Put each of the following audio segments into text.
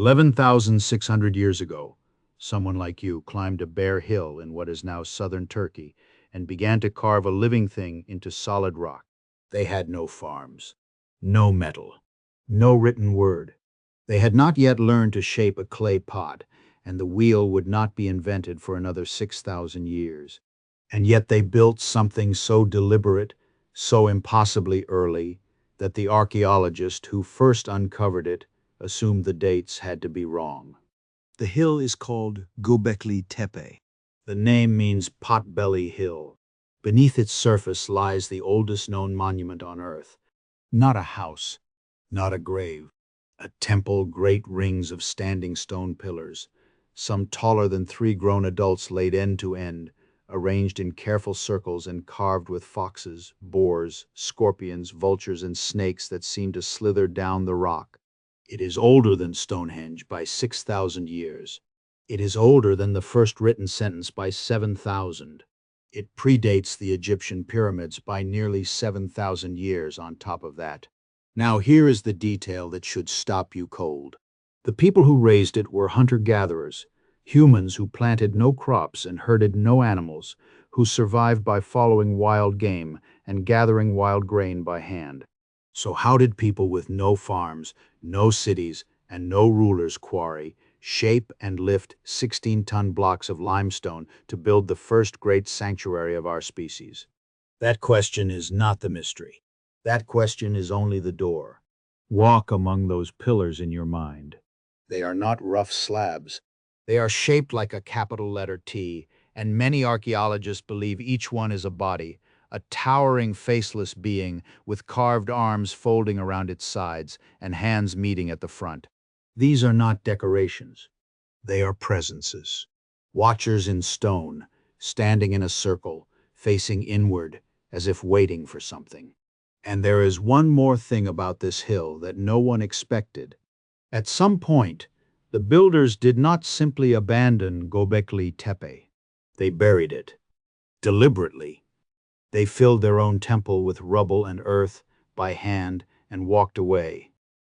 11,600 years ago, someone like you climbed a bare hill in what is now southern Turkey and began to carve a living thing into solid rock. They had no farms, no metal, no written word. They had not yet learned to shape a clay pot, and the wheel would not be invented for another 6,000 years. And yet they built something so deliberate, so impossibly early, that the archaeologist who first uncovered it assumed the dates had to be wrong. The hill is called Göbekli Tepe. The name means Potbelly Hill. Beneath its surface lies the oldest known monument on Earth. Not a house, not a grave. A temple, great rings of standing stone pillars, some taller than 3 grown adults laid end to end, arranged in careful circles and carved with foxes, boars, scorpions, vultures, and snakes that seem to slither down the rock. It is older than Stonehenge by 6,000 years. It is older than the first written sentence by 7,000. It predates the Egyptian pyramids by nearly 7,000 years on top of that. Now here is the detail that should stop you cold. The people who raised it were hunter-gatherers, humans who planted no crops and herded no animals, who survived by following wild game and gathering wild grain by hand. So how did people with no farms, no cities, and no rulers quarry, shape and lift 16-ton blocks of limestone to build the first great sanctuary of our species? That question is not the mystery. That question is only the door. Walk among those pillars in your mind. They are not rough slabs. They are shaped like a capital letter T, and many archaeologists believe each one is a body, a towering faceless being with carved arms folding around its sides and hands meeting at the front. These are not decorations. They are presences. Watchers in stone, standing in a circle, facing inward, as if waiting for something. And there is one more thing about this hill that no one expected. At some point, the builders did not simply abandon Gobekli Tepe. They buried it. Deliberately. They filled their own temple with rubble and earth by hand and walked away.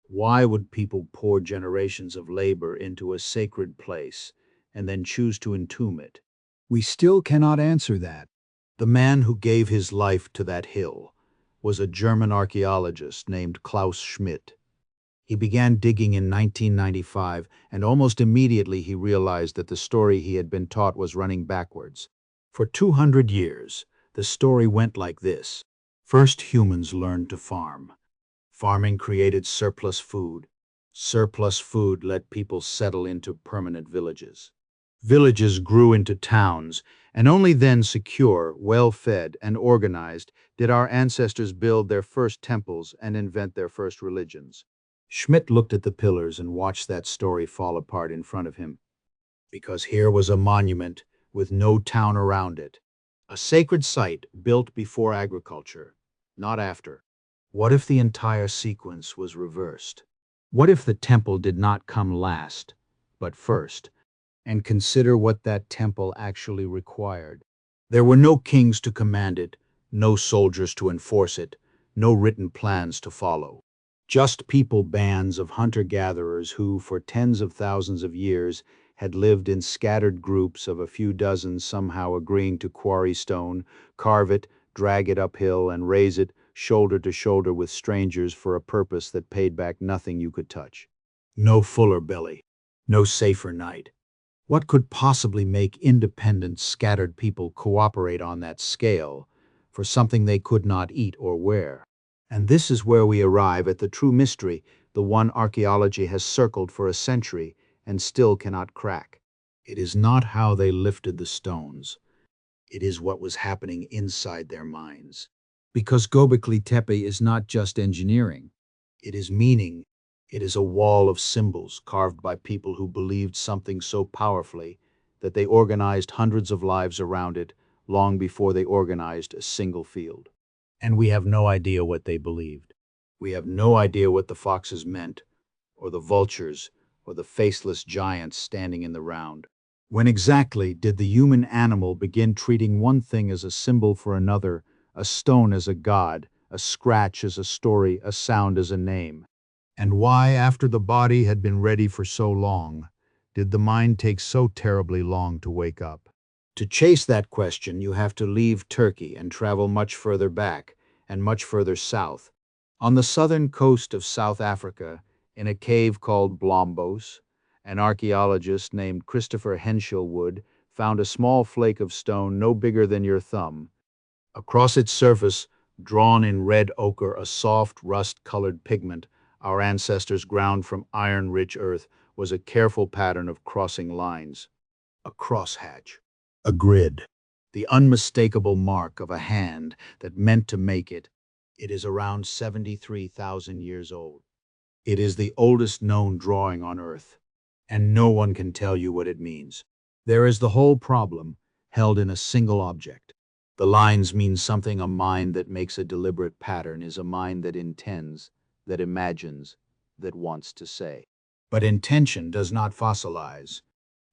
Why would people pour generations of labor into a sacred place and then choose to entomb it? We still cannot answer that. The man who gave his life to that hill was a German archaeologist named Klaus Schmidt. He began digging in 1995, and almost immediately he realized that the story he had been taught was running backwards. For 200 years, the story went like this. First, humans learned to farm. Farming created surplus food. Surplus food let people settle into permanent villages. Villages grew into towns, and only then secure, well-fed, and organized did our ancestors build their first temples and invent their first religions. Schmidt looked at the pillars and watched that story fall apart in front of him. Because here was a monument with no town around it. A sacred site built before agriculture, not after. What if the entire sequence was reversed? What if the temple did not come last, but first? And consider what that temple actually required. There were no kings to command it, no soldiers to enforce it, no written plans to follow. Just people bands of hunter-gatherers who, for tens of thousands of years, had lived in scattered groups of a few dozen somehow agreeing to quarry stone, carve it, drag it uphill, and raise it shoulder to shoulder with strangers for a purpose that paid back nothing you could touch. No fuller belly, no safer night. What could possibly make independent, scattered people cooperate on that scale for something they could not eat or wear? And this is where we arrive at the true mystery, the one archaeology has circled for a century and still cannot crack. It is not how they lifted the stones. It is what was happening inside their minds. Because Göbekli Tepe is not just engineering. It is meaning. It is a wall of symbols carved by people who believed something so powerfully that they organized hundreds of lives around it long before they organized a single field. And we have no idea what they believed. We have no idea what the foxes meant, or the vultures, or the faceless giants standing in the round. When exactly did the human animal begin treating one thing as a symbol for another, a stone as a god, a scratch as a story, a sound as a name? And why, after the body had been ready for so long, did the mind take so terribly long to wake up? To chase that question, you have to leave Turkey and travel much further back and much further south. On the southern coast of South Africa, in a cave called Blombos, an archaeologist named Christopher Henshelwood found a small flake of stone no bigger than your thumb. Across its surface, drawn in red ochre, a soft, rust-colored pigment our ancestors ground from iron-rich earth, was a careful pattern of crossing lines. A crosshatch. A grid. The unmistakable mark of a hand that meant to make it. It is around 73,000 years old. It is the oldest known drawing on Earth, and no one can tell you what it means. There is the whole problem held in a single object. The lines mean something. A mind that makes a deliberate pattern is a mind that intends, that imagines, that wants to say. But intention does not fossilize.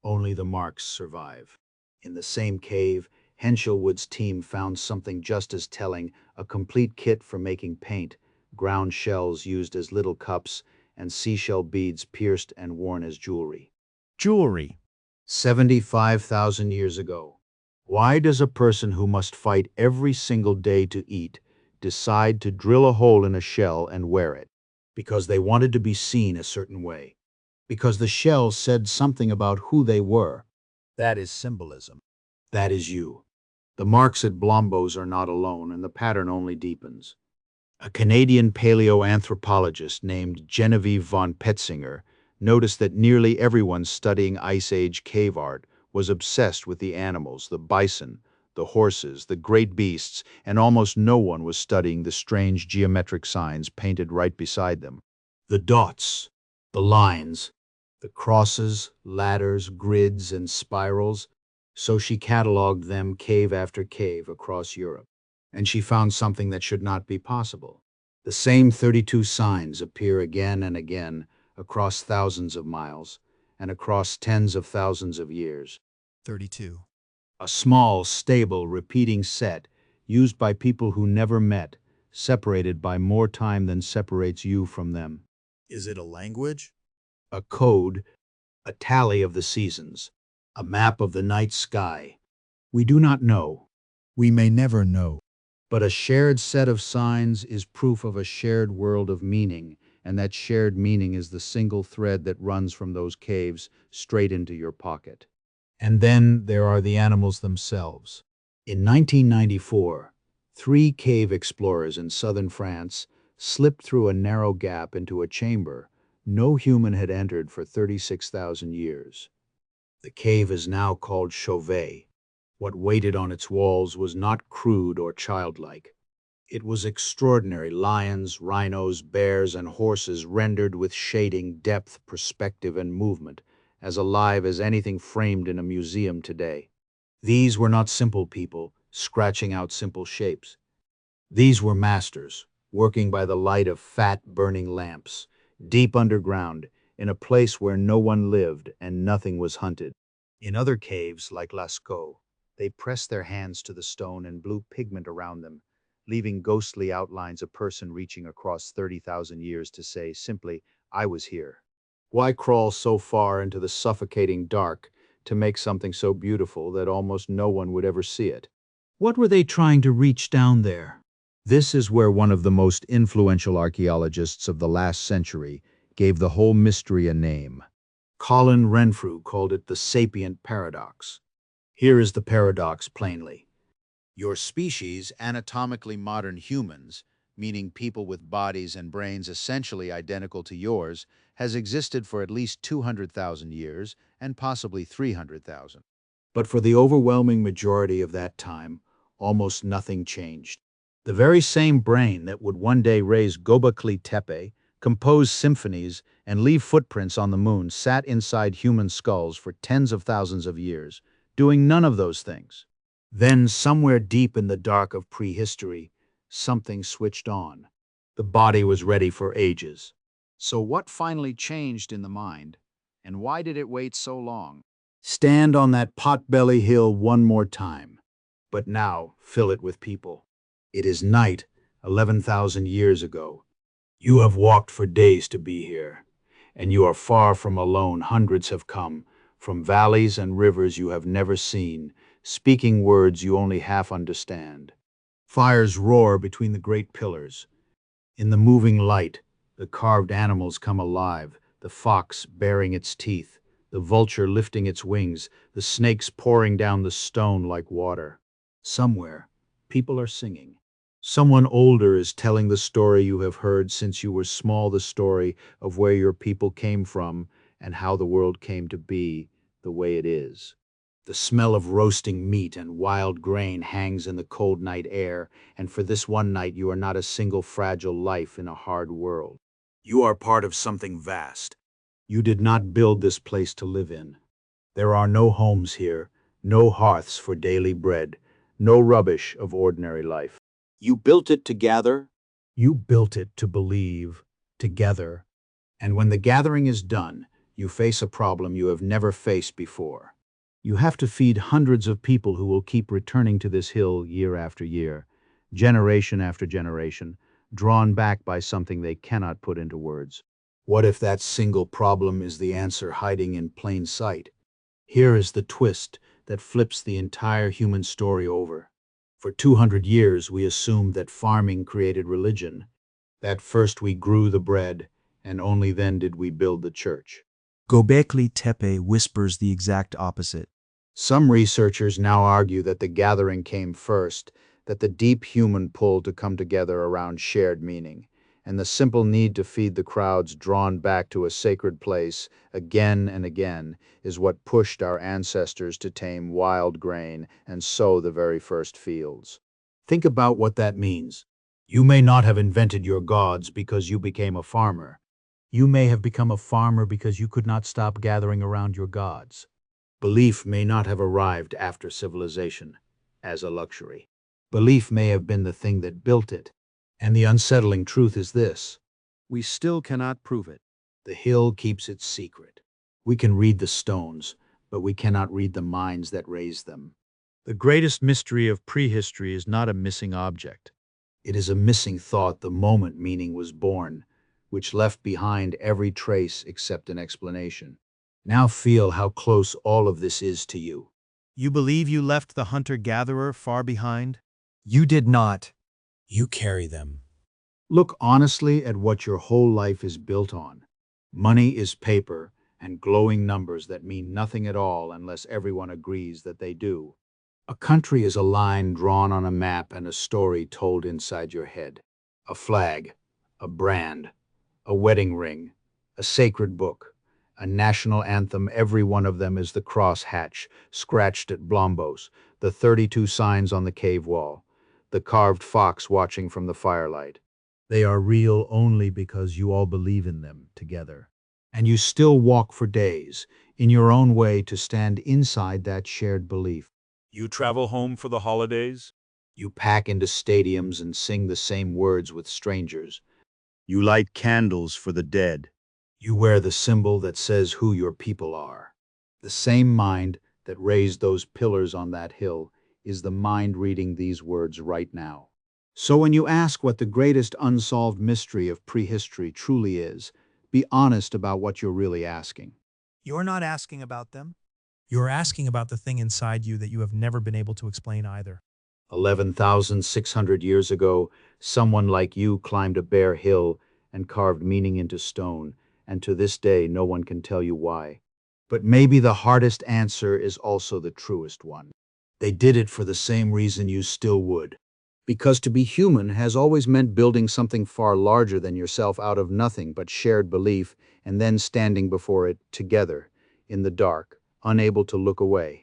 Only the marks survive. In the same cave, Henshelwood's team found something just as telling, a complete kit for making paint, ground shells used as little cups, and seashell beads pierced and worn as jewelry. Jewelry. 75,000 years ago. Why does a person who must fight every single day to eat decide to drill a hole in a shell and wear it? Because they wanted to be seen a certain way. Because the shell said something about who they were. That is symbolism. That is you. The marks at Blombos are not alone, and the pattern only deepens. A Canadian paleoanthropologist named Genevieve von Petzinger noticed that nearly everyone studying Ice Age cave art was obsessed with the animals, the bison, the horses, the great beasts, and almost no one was studying the strange geometric signs painted right beside them. The dots, the lines, the crosses, ladders, grids, and spirals. So she cataloged them cave after cave across Europe. And she found something that should not be possible. The same 32 signs appear again and again across thousands of miles and across tens of thousands of years. 32. A small, stable, repeating set used by people who never met, separated by more time than separates you from them. Is it a language? A code, a tally of the seasons, a map of the night sky. We do not know. We may never know. But a shared set of signs is proof of a shared world of meaning, and that shared meaning is the single thread that runs from those caves straight into your pocket. And then there are the animals themselves. In 1994, 3 cave explorers in southern France slipped through a narrow gap into a chamber no human had entered for 36,000 years. The cave is now called Chauvet. What waited on its walls was not crude or childlike. It was extraordinary: lions, rhinos, bears, and horses rendered with shading, depth, perspective, and movement, as alive as anything framed in a museum today. These were not simple people, scratching out simple shapes. These were masters, working by the light of fat, burning lamps, deep underground, in a place where no one lived and nothing was hunted. In other caves, like Lascaux, they pressed their hands to the stone and blew pigment around them, leaving ghostly outlines, a person reaching across 30,000 years to say simply, "I was here." Why crawl so far into the suffocating dark to make something so beautiful that almost no one would ever see it? What were they trying to reach down there? This is where one of the most influential archaeologists of the last century gave the whole mystery a name. Colin Renfrew called it the Sapient paradox. Here is the paradox plainly. Your species, anatomically modern humans, meaning people with bodies and brains essentially identical to yours, has existed for at least 200,000 years and possibly 300,000. But for the overwhelming majority of that time, almost nothing changed. The very same brain that would one day raise Göbekli Tepe, compose symphonies, and leave footprints on the moon sat inside human skulls for tens of thousands of years, doing none of those things. Then, somewhere deep in the dark of prehistory, something switched on. The body was ready for ages. So what finally changed in the mind, and why did it wait so long? Stand on that potbelly hill one more time, but now fill it with people. It is night, 11,000 years ago. You have walked for days to be here, and you are far from alone. Hundreds have come, from valleys and rivers you have never seen, speaking words you only half understand. Fires roar between the great pillars. In the moving light, the carved animals come alive, the fox baring its teeth, the vulture lifting its wings, the snakes pouring down the stone like water. Somewhere, people are singing. Someone older is telling the story you have heard since you were small, the story of where your people came from and how the world came to be the way it is. The smell of roasting meat and wild grain hangs in the cold night air, and for this one night you are not a single fragile life in a hard world. You are part of something vast. You did not build this place to live in. There are no homes here, no hearths for daily bread, no rubbish of ordinary life. You built it to gather. You built it to believe, together. And when the gathering is done, you face a problem you have never faced before. You have to feed hundreds of people who will keep returning to this hill year after year, generation after generation, drawn back by something they cannot put into words. What if that single problem is the answer hiding in plain sight? Here is the twist that flips the entire human story over. For 200 years, we assumed that farming created religion, that first we grew the bread, and only then did we build the church. Göbekli Tepe whispers the exact opposite. Some researchers now argue that the gathering came first, that the deep human pull to come together around shared meaning, and the simple need to feed the crowds drawn back to a sacred place again and again is what pushed our ancestors to tame wild grain and sow the very first fields. Think about what that means. You may not have invented your gods because you became a farmer. You may have become a farmer because you could not stop gathering around your gods. Belief may not have arrived after civilization, as a luxury. Belief may have been the thing that built it. And the unsettling truth is this: we still cannot prove it. The hill keeps its secret. We can read the stones, but we cannot read the minds that raised them. The greatest mystery of prehistory is not a missing object. It is a missing thought the moment meaning was born, which left behind every trace except an explanation. Now feel how close all of this is to you. You believe you left the hunter-gatherer far behind? You did not. You carry them. Look honestly at what your whole life is built on. Money is paper and glowing numbers that mean nothing at all unless everyone agrees that they do. A country is a line drawn on a map and a story told inside your head. A flag, a brand, a wedding ring, a sacred book, a national anthem. Every one of them is the cross hatch scratched at Blombos, the 32 signs on the cave wall, the carved fox watching from the firelight. They are real only because you all believe in them together. And you still walk for days, in your own way, to stand inside that shared belief. You travel home for the holidays? You pack into stadiums and sing the same words with strangers. You light candles for the dead. You wear the symbol that says who your people are. The same mind that raised those pillars on that hill is the mind reading these words right now. So when you ask what the greatest unsolved mystery of prehistory truly is, be honest about what you're really asking. You're not asking about them. You're asking about the thing inside you that you have never been able to explain either. 11,600 years ago, someone like you climbed a bare hill and carved meaning into stone, and to this day no one can tell you why. But maybe the hardest answer is also the truest one. They did it for the same reason you still would. Because to be human has always meant building something far larger than yourself out of nothing but shared belief, and then standing before it together, in the dark, unable to look away.